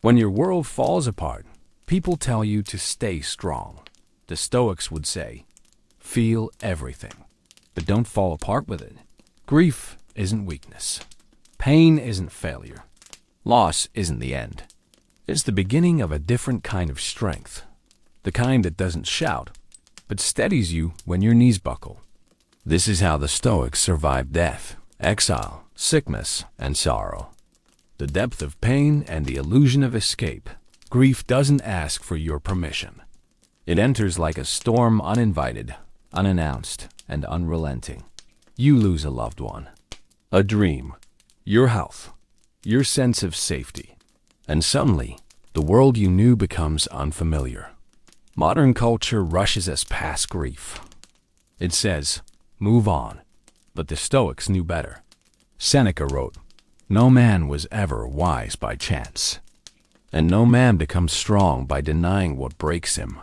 When your world falls apart, people tell you to stay strong. The Stoics would say, feel everything, but don't fall apart with it. Grief isn't weakness. Pain isn't failure. Loss isn't the end. It's the beginning of a different kind of strength. The kind that doesn't shout, but steadies you when your knees buckle. This is how the Stoics survived death, exile, sickness, and sorrow. The depth of pain and the illusion of escape. Grief doesn't ask for your permission. It enters like a storm, uninvited, unannounced, and unrelenting. You lose a loved one, a dream, your health, your sense of safety, and suddenly, the world you knew becomes unfamiliar. Modern culture rushes us past grief. It says, move on. But the Stoics knew better. Seneca wrote, no man was ever wise by chance, and no man becomes strong by denying what breaks him.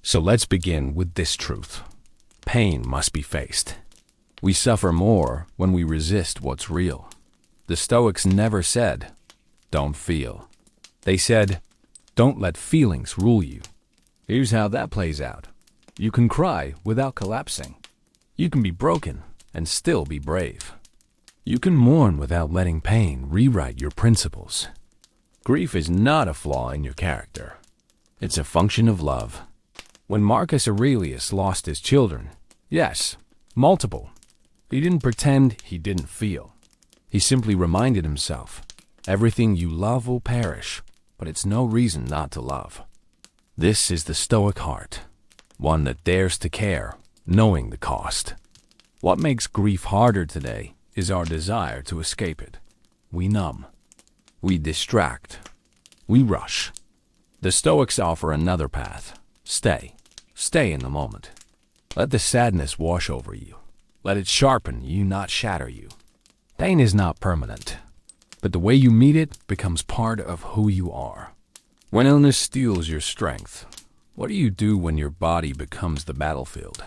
So let's begin with this truth. Pain must be faced. We suffer more when we resist what's real. The Stoics never said, don't feel. They said, don't let feelings rule you. Here's how that plays out. You can cry without collapsing. You can be broken and still be brave. You can mourn without letting pain rewrite your principles. Grief is not a flaw in your character. It's a function of love. When Marcus Aurelius lost his children, yes, multiple, he didn't pretend he didn't feel. He simply reminded himself, everything you love will perish, but it's no reason not to love. This is the Stoic heart, one that dares to care, knowing the cost. What makes grief harder today is our desire to escape it. We numb. We distract. We rush. The Stoics offer another path. Stay. Stay in the moment. Let the sadness wash over you. Let it sharpen you, not shatter you. Pain is not permanent, but the way you meet it becomes part of who you are. When illness steals your strength, what do you do when your body becomes the battlefield?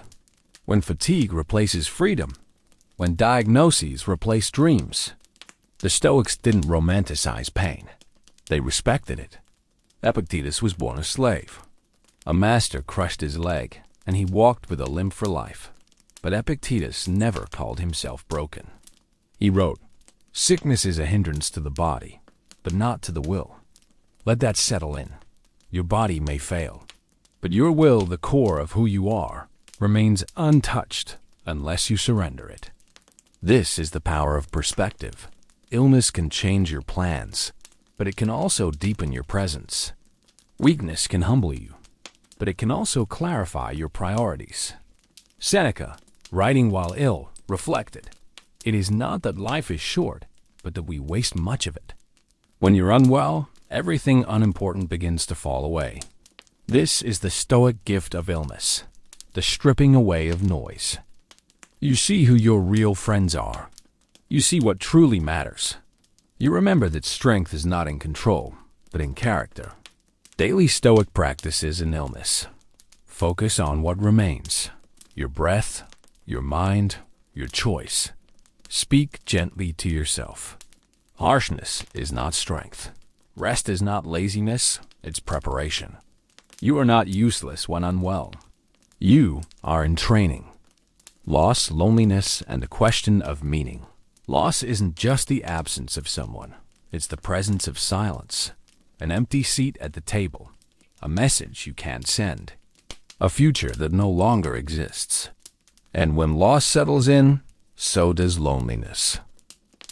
When fatigue replaces freedom? When diagnoses replace dreams? The Stoics didn't romanticize pain. They respected it. Epictetus was born a slave. A master crushed his leg, and he walked with a limp for life. But Epictetus never called himself broken. He wrote, sickness is a hindrance to the body, but not to the will. Let that settle in. Your body may fail, but your will, the core of who you are, remains untouched unless you surrender it. This is the power of perspective. Illness can change your plans, but it can also deepen your presence. Weakness can humble you, but it can also clarify your priorities. Seneca, writing while ill, reflected, it is not that life is short, but that we waste much of it. When you're unwell, everything unimportant begins to fall away. This is the Stoic gift of illness, the stripping away of noise. You see who your real friends are. You see what truly matters. You remember that strength is not in control, but in character. Daily Stoic practices in illness. Focus on what remains. Your breath, your mind, your choice. Speak gently to yourself. Harshness is not strength. Rest is not laziness, it's preparation. You are not useless when unwell. You are in training. Loss, loneliness, and a question of meaning. Loss isn't just the absence of someone. It's the presence of silence. An empty seat at the table. A message you can't send. A future that no longer exists. And when loss settles in, so does loneliness.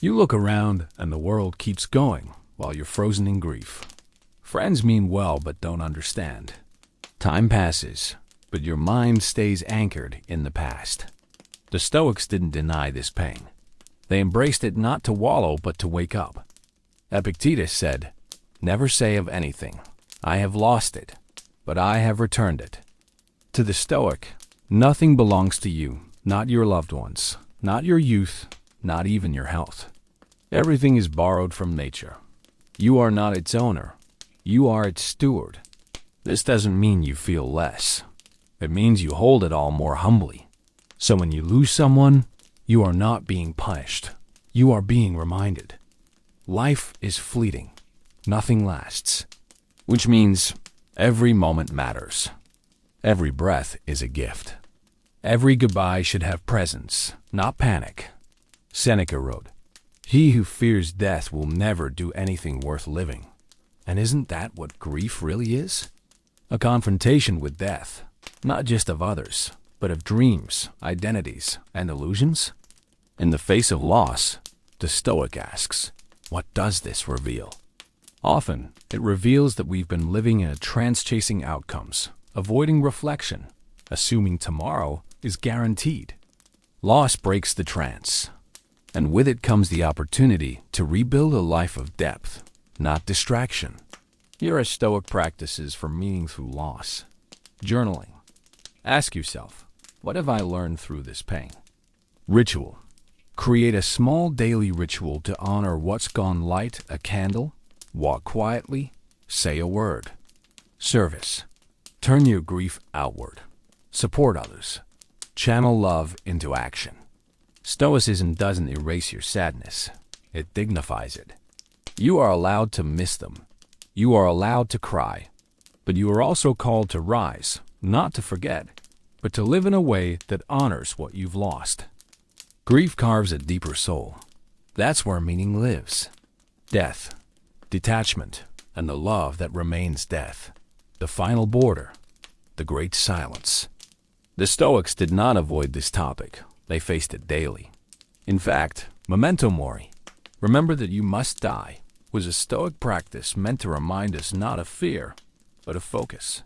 You look around and the world keeps going while you're frozen in grief. Friends mean well but don't understand. Time passes, but your mind stays anchored in the past. The Stoics didn't deny this pain. They embraced it not to wallow but to wake up. Epictetus said, never say of anything, I have lost it, but I have returned it. To the Stoic, nothing belongs to you, not your loved ones, not your youth, not even your health. Everything is borrowed from nature. You are not its owner. You are its steward. This doesn't mean you feel less. It means you hold it all more humbly. So when you lose someone, you are not being punished. You are being reminded. Life is fleeting. nothing lasts. Which means every moment matters. Every breath is a gift. Every goodbye should have presence, not panic. Seneca wrote, "He who fears death will never do anything worth living." And isn't that what grief really is? A confrontation with death, not just of others, but of dreams, identities, and illusions? In the face of loss, the Stoic asks, what does this reveal? Often, it reveals that we've been living in a trance chasing outcomes, avoiding reflection, assuming tomorrow is guaranteed. Loss breaks the trance, and with it comes the opportunity to rebuild a life of depth, not distraction. Here are Stoic practices for meaning through loss. Journaling. Ask yourself, what have I learned through this pain? Ritual. Create a small daily ritual to honor what's gone. Light a candle, walk quietly, say a word. Service. Turn your grief outward. Support others. Channel love into action. Stoicism doesn't erase your sadness. It dignifies it. You are allowed to miss them. You are allowed to cry. But you are also called to rise, not to forget, but to live in a way that honors what you've lost. Grief carves a deeper soul. That's where meaning lives. Death, detachment, and the love that remains death. The final border, the great silence. The Stoics did not avoid this topic. They faced it daily. In fact, memento mori, remember that you must die, was a Stoic practice meant to remind us not of fear, but of focus.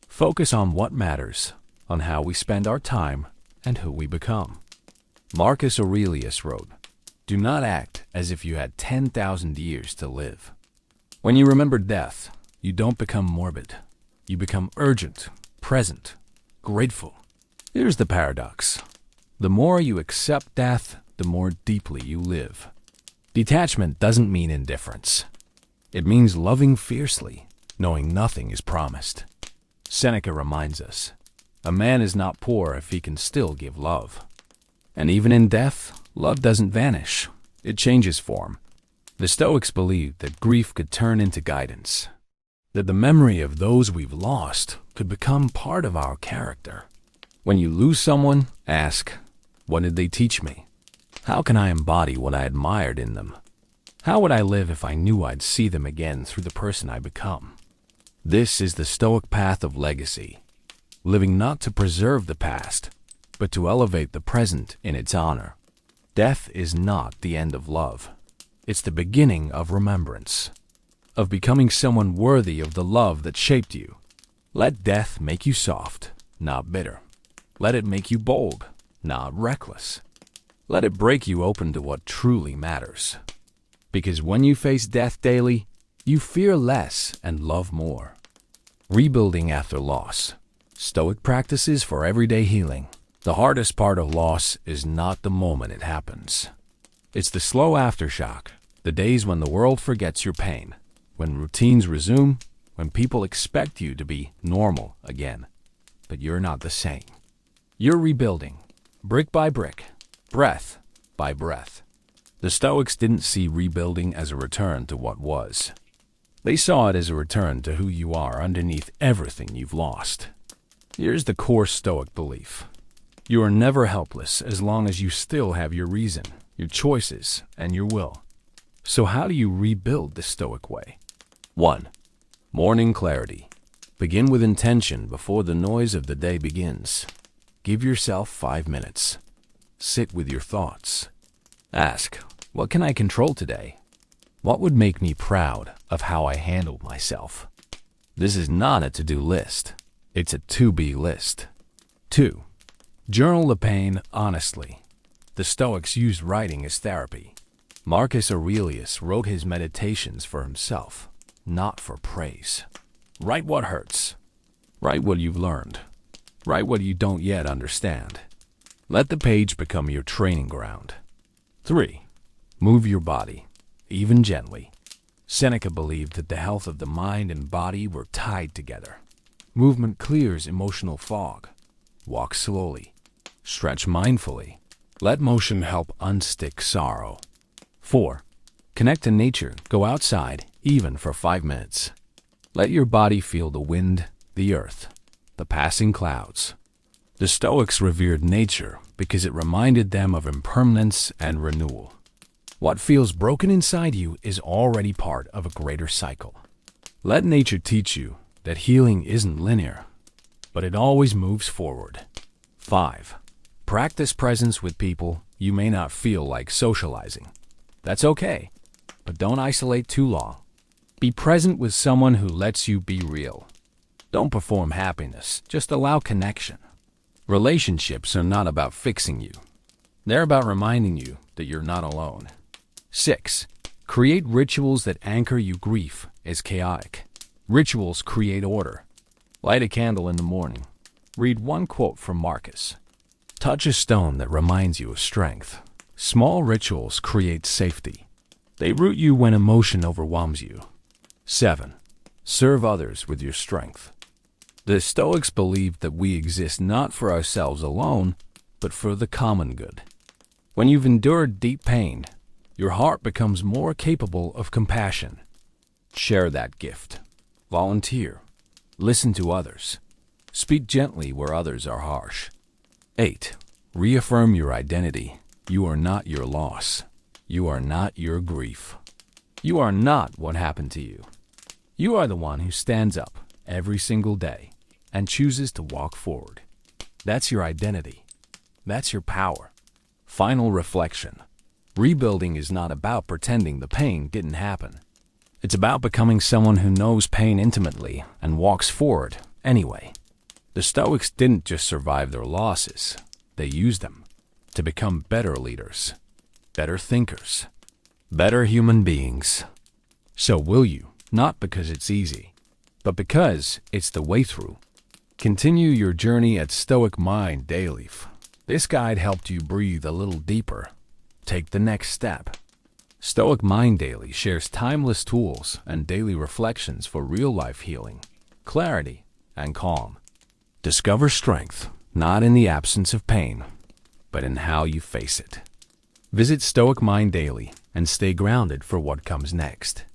Focus on what matters, on how we spend our time, and who we become. Marcus Aurelius wrote, "Do not act as if you had 10,000 years to live." When you remember death, you don't become morbid. You become urgent, present, grateful. Here's the paradox. The more you accept death, the more deeply you live. Detachment doesn't mean indifference. It means loving fiercely, knowing nothing is promised. Seneca reminds us, a man is not poor if he can still give love. And even in death, love doesn't vanish. It changes form. The Stoics believed that grief could turn into guidance, that the memory of those we've lost could become part of our character. When you lose someone, ask, what did they teach me? How can I embody what I admired in them? How would I live if I knew I'd see them again through the person I become? This is the Stoic path of legacy, living not to preserve the past, but to elevate the present in its honor. Death is not the end of love. It's the beginning of remembrance, of becoming someone worthy of the love that shaped you. Let death make you soft, not bitter. Let it make you bold, not reckless. Let it break you open to what truly matters. Because when you face death daily, you fear less and love more. Rebuilding after loss. Stoic practices for everyday healing. The hardest part of loss is not the moment it happens. It's the slow aftershock, the days when the world forgets your pain, when routines resume, when people expect you to be normal again. But you're not the same. You're rebuilding, brick by brick, breath by breath. The Stoics didn't see rebuilding as a return to what was. They saw it as a return to who you are underneath everything you've lost. Here's the core Stoic belief. You are never helpless as long as you still have your reason, your choices, and your will. So how do you rebuild the Stoic way? 1. Morning clarity. Begin with intention before the noise of the day begins. Give yourself 5 minutes. Sit with your thoughts. Ask, what can I control today? What would make me proud of how I handled myself? This is not a to-do list. It's a to-be list. 2. Journal the pain honestly. The Stoics used writing as therapy. Marcus Aurelius wrote his meditations for himself, not for praise. Write what hurts. Write what you've learned. Write what you don't yet understand. Let the page become your training ground. 3. Move your body, even gently. Seneca believed that the health of the mind and body were tied together. Movement clears emotional fog. Walk slowly. Stretch mindfully. Let motion help unstick sorrow. 4. Connect to nature. Go outside, even for 5 minutes. Let your body feel the wind, the earth, the passing clouds. The Stoics revered nature because it reminded them of impermanence and renewal. What feels broken inside you is already part of a greater cycle. Let nature teach you that healing isn't linear, but it always moves forward. 5. Practice presence with people you may not feel like socializing. That's okay, but don't isolate too long. Be present with someone who lets you be real. Don't perform happiness, just allow connection. Relationships are not about fixing you. They're about reminding you that you're not alone. 6. Create rituals that anchor you. Grief is chaotic. Rituals create order. Light a candle in the morning. Read one quote from Marcus. Touch a stone that reminds you of strength. Small rituals create safety. They root you when emotion overwhelms you. 7. Serve others with your strength. The Stoics believed that we exist not for ourselves alone, but for the common good. When you've endured deep pain, your heart becomes more capable of compassion. Share that gift. Volunteer. Listen to others. Speak gently where others are harsh. 8. Reaffirm your identity. You are not your loss. You are not your grief. You are not what happened to you. You are the one who stands up every single day and chooses to walk forward. That's your identity. That's your power. Final reflection. Rebuilding is not about pretending the pain didn't happen. It's about becoming someone who knows pain intimately and walks forward anyway. The Stoics didn't just survive their losses. They used them to become better leaders, better thinkers, better human beings. So will you, not because it's easy, but because it's the way through. Continue your journey at Stoic Mind Daily. This guide helped you breathe a little deeper. Take the next step. Stoic Mind Daily shares timeless tools and daily reflections for real-life healing, clarity, and calm. Discover strength, not in the absence of pain, but in how you face it. Visit Stoic Mind Daily and stay grounded for what comes next.